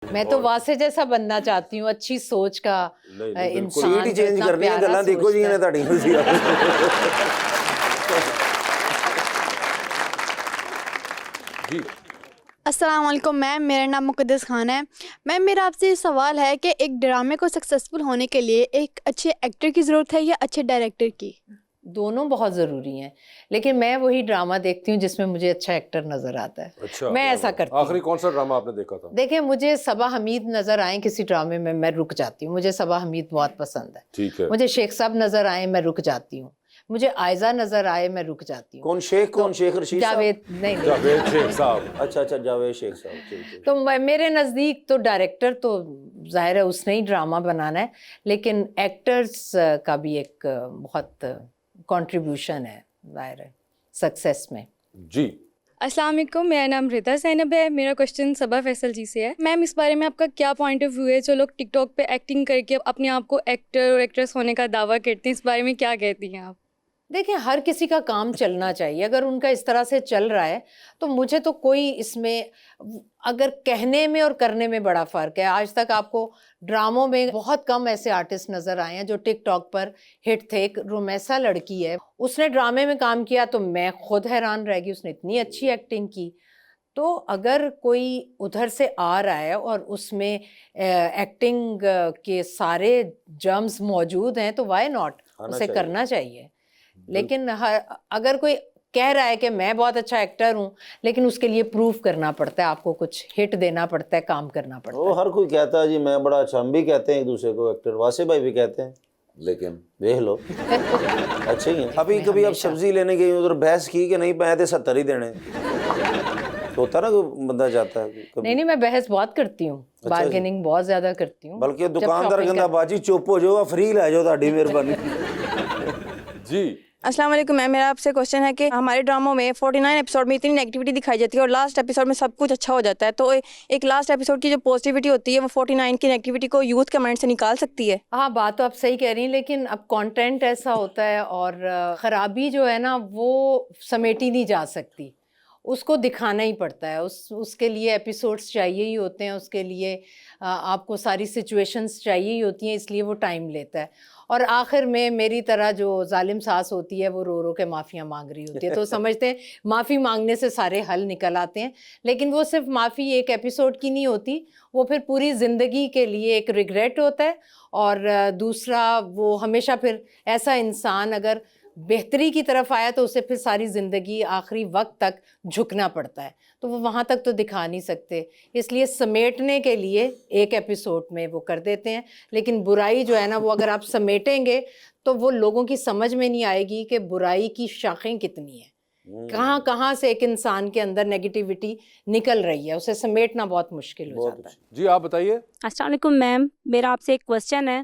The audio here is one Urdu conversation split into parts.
میں تو واسے جیسا بننا چاہتی ہوں, اچھی سوچ کا انسان. سیٹ ہی چینج کرنی ہے, گلاں دیکھو جی نے تہاڈی جی السلام علیکم میم, میرا نام مقدس خان ہے. میم میرا آپ سے یہ سوال ہے کہ ایک ڈرامے کو سکسیزفل ہونے کے لیے ایک اچھے ایکٹر کی ضرورت ہے یا اچھے ڈائریکٹر کی؟ دونوں بہت ضروری ہیں, لیکن میں وہی ڈرامہ دیکھتی ہوں جس میں مجھے اچھا ایکٹر نظر آتا ہے. اچھا, میں ایسا کرتی ہوں. آخری کون سا ڈرامہ آپ نے دیکھا تھا؟ دیکھیں, مجھے صبا حمید نظر آئیں کسی ڈرامے میں رک جاتی ہوں. مجھے صبا حمید بہت پسند ہے. ٹھیک ہے. مجھے شیخ صاحب نظر آئیں میں رک جاتی ہوں. مجھے آئزہ نظر آئے میں رک جاتی ہوں. کون شیخ؟ کون شیخ رشید صاحب؟ جاوید نہیں, جاوید شیخ صاحب. اچھا اچھا, جاوید شیخ صاحب. ٹھیک. تو میرے نزدیک تو ڈائریکٹر تو ظاہر ہے اس نے ہی ڈرامہ بنانا ہے, لیکن ایکٹرز کا بھی ایک بہت کنٹریبیوشن ہے ظاہر ہے سکسیس میں. جی السلام علیکم, میرا نام ردا زینب ہے. میرا کوشچن صبا فیصل جی سے ہے. میم اس بارے میں آپ کا کیا پوائنٹ آف ویو ہے جو لوگ ٹک ٹاک پہ ایکٹنگ کر کے اپنے آپ کو ایکٹر اور ایکٹریس ہونے کا دعویٰ کرتے ہیں, اس بارے میں کیا کہتی ہیں آپ؟ دیکھیں, ہر کسی کا کام چلنا چاہیے. اگر ان کا اس طرح سے چل رہا ہے تو مجھے تو کوئی اس میں, اگر کہنے میں اور کرنے میں بڑا فرق ہے. آج تک آپ کو ڈراموں میں بہت کم ایسے آرٹسٹ نظر آئے ہیں جو ٹک ٹاک پر ہٹ تھے. ایک رومیسا لڑکی ہے, اس نے ڈرامے میں کام کیا تو میں خود حیران رہ گئی, اس نے اتنی اچھی ایکٹنگ کی. تو اگر کوئی ادھر سے آ رہا ہے اور اس میں ایکٹنگ کے سارے جرمز موجود ہیں تو وائی ناٹ, اسے کرنا چاہیے. لیکن اگر کوئی کہہ رہا ہے کہ میں بہت اچھا ایکٹر ہوں, لیکن اس کے لیے پروف کرنا پڑتا ہے, آپ کو کچھ ہٹ دینا پڑتا ہے, کام کرنا پڑتا ہے. وہ ہر کوئی کہتا ہے جی میں بڑا اچھا, ہم بھی کہتے ہیں ایک دوسرے کو ایکٹر, واسے بھائی بھی کہتے ہیں, لیکن دیکھ لو اچھے ہی ہیں. ابھی کبھی آپ سبزی لینے گئی ادھر بحث کی کہ نہیں میں 70 ہی دینے, ہوتا نا کوئی بندہ جاتا ہے. نہیں, میں بحث بہت کرتی ہوں, بارگیننگ بہت زیادہ کرتی ہوں. بلکہ دکاندار کہندا باجی چپ ہو جاؤ, فری لے جاؤ, تہاڈی مہربانی. جی السلام علیکم میم, میرا آپ سے کوشچن ہے کہ ہمارے ڈراموں میں 49 ایپیسوڈ میں اتنی نیگیٹیوٹی دکھائی جاتی ہے اور لاسٹ ایپیسوڈ میں سب کچھ اچھا ہو جاتا ہے, تو ایک لاسٹ ایپیسوڈ کی جو پازیٹیوٹی ہوتی ہے وہ 49 کی نیگیٹیوٹی کو یوتھ کے مائنڈ سے نکال سکتی ہے؟ ہاں, بات تو آپ صحیح کہہ رہی ہیں, لیکن اب کانٹینٹ ایسا ہوتا ہے اور خرابی جو ہے نا وہ سمیٹی نہیں جا سکتی, اس کو دکھانا ہی پڑتا ہے. اس کے لیے ایپیسوڈس چاہیے ہی ہوتے ہیں, اس کے لیے آپ کو ساری سچویشنز چاہیے ہی ہوتی ہیں, اس لیے وہ ٹائم لیتا ہے. اور آخر میں میری طرح جو ظالم ساس ہوتی ہے وہ رو رو کے معافیاں مانگ رہی ہوتی ہے, تو سمجھتے ہیں معافی مانگنے سے سارے حل نکل آتے ہیں. لیکن وہ صرف معافی ایک ایپیسوڈ کی نہیں ہوتی, وہ پھر پوری زندگی کے لیے ایک ریگریٹ ہوتا ہے. اور دوسرا, وہ ہمیشہ پھر ایسا انسان اگر بہتری کی طرف آیا تو اسے پھر ساری زندگی آخری وقت تک جھکنا پڑتا ہے, تو وہ وہاں تک تو دکھا نہیں سکتے. اس لیے سمیٹنے کے لیے ایک ایپیسوڈ میں وہ کر دیتے ہیں, لیکن برائی جو ہے نا وہ اگر آپ سمیٹیں گے تو وہ لوگوں کی سمجھ میں نہیں آئے گی کہ برائی کی شاخیں کتنی ہیں, کہاں کہاں سے ایک انسان کے اندر نیگیٹیوٹی نکل رہی ہے, اسے سمیٹنا بہت مشکل ہو جاتا ہے. جی آپ بتائیے. السلام علیکم میم, میرا آپ سے ایک کوسچن ہے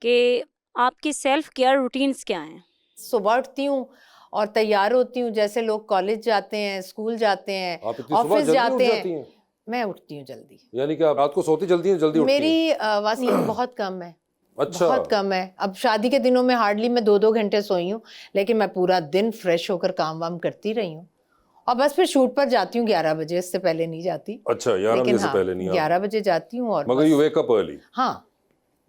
کہ آپ کی سیلف کیئر روٹینز کیا ہیں؟ صبح اٹھتی ہوں اور تیار ہوتی ہوں, جیسے لوگ کالج جاتے ہیں, اسکول جاتے ہیں, آفس جاتے ہیں. میں اٹھتی ہوں جلدی. یعنی کہ آپ رات کو سوتی جلدی ہیں, جلدی اٹھتی ہیں؟ میری واسطے بہت کم ہے. اچھا, بہت کم ہے. اب شادی کے دنوں میں ہارڈلی میں 2 گھنٹے سوئی ہوں, لیکن میں پورا دن فریش ہو کر کام وام کرتی رہی ہوں, اور بس پھر شوٹ پر جاتی ہوں 11 بجے, اس سے پہلے نہیں جاتی. اچھا 11 بجے سے پہلے نہیں؟ 11 بجے جاتی ہوں. اور مگر یو ویک اپ ارلی؟ ہاں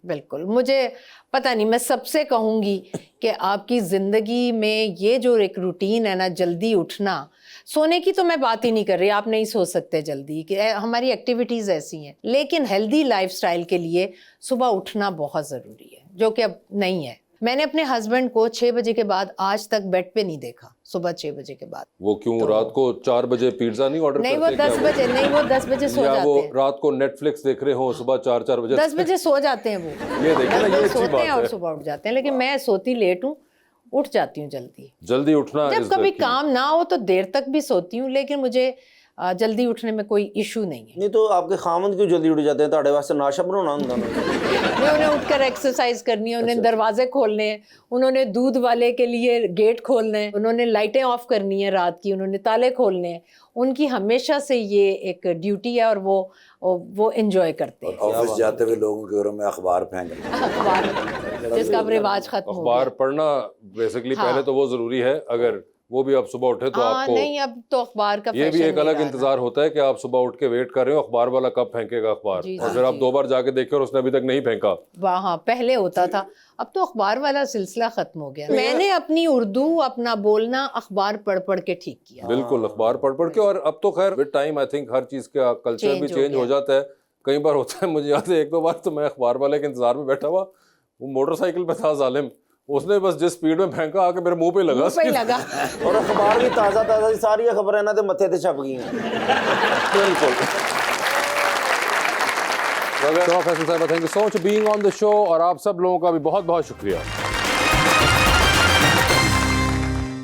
بالکل. مجھے پتہ نہیں, میں سب سے کہوں گی کہ آپ کی زندگی میں یہ جو ایک روٹین ہے نا, جلدی اٹھنا, سونے کی تو میں بات ہی نہیں کر رہی, آپ نہیں سو سکتے جلدی, کہ ہماری ایکٹیویٹیز ایسی ہیں, لیکن ہیلدی لائف سٹائل کے لیے صبح اٹھنا بہت ضروری ہے, جو کہ اب نہیں ہے. میں نے اپنے ہسبینڈ کو 6 بجے کے بعد آج تک بیڈ پہ نہیں دیکھا, صبح 6 بجے کے بعد. وہ کیوں, رات کو 4 بجے پیزا نہیں آرڈر کرتے؟ نہیں, وہ 10 بجے نہیں, وہ 10 بجے سو جاتے ہیں. وہ رات کو نیٹ فلکس دیکھ رہے ہوں, صبح 4 بجے 10 بجے سو جاتے ہیں. وہ یہ دیکھیں نا, یہ اچھی سوتے بات ہیں اور ہے. صبح اٹھ جاتے ہیں, لیکن میں سوتی لیٹ ہوں, اٹھ جاتی ہوں جلدی. جلدی اٹھنا جب کبھی کام نہ ہو تو دیر تک بھی سوتی ہوں, لیکن مجھے جلدی اٹھنے میں کوئی ایشو نہیں ہے. نہیں تو آپ کے خامند کیوں جلدی اٹھ جاتے ہیں؟ تہاڈے واسطے ناشتہ بنانا ہوندا نا. انہیں اٹھ کر ایکسرسائز کرنی ہے, انہیں دروازے کھولنے ہیں, انہوں نے دودھ والے کے لیے گیٹ کھولنا ہے, انہوں نے لائٹیں آف کرنی ہیں رات کی, انہوں نے تالے کھولنے ہیں. ان کی ہمیشہ سے یہ ایک ڈیوٹی ہے اور وہ انجوائے کرتے ہیں. آفس جاتے ہوئے لوگوں کے گھروں میں اخبار پھینکنا, اخبار جس کا اب رواج ختم ہو گیا. اخبار پڑھنا بیسیکلی پہلے تو وہ ضروری ہے, اگر وہ بھی آپ صبح اٹھے تو آپ کو نہیں اب تو اخبار کا یہ بھی fashion ایک الگ نہیں رہا نا۔ انتظار ہوتا ہے کہ آپ صبح اٹھ کے ویٹ کر رہے ہو اخبار والا کب پھینکے گا اخبار، جی، اور جی، پھر آپ جی۔ 2 بار جا کے دیکھیں اور اس نے ابھی تک نہیں پھینکا۔ وہاں پہلے ہوتا تھا، اب تو اخبار والا سلسلہ ختم ہو گیا۔ میں نے اپنی اردو اپنا بولنا اخبار پڑھ پڑھ کے ٹھیک کیا۔ بالکل اخبار پڑھ پڑھ کے، اور اب تو خیر ود ٹائم آئی تھنک ہر چیز کا کلچر بھی Change ہو چینج ہو گیا۔ جاتا ہے۔ کئی بار ہوتا ہے، مجھے یاد ہے 1-2 بار تو میں اخبار والے کے انتظار میں بیٹھا ہوا، وہ موٹر سائیکل پہ تھا ظالم، اس نے بس جس سپیڈ میں پھینکا آ کے میرے منہ پہ لگا۔ منہ پہ ہی لگا۔ اور اخبار بھی تازہ تازہ ساری خبریں نا تے متھے تے چھپ گئی ہیں۔ بالکل۔ فیصل صاحب thank you so much being on the show, اور آپ سب لوگوں کا بھی بہت بہت شکریہ۔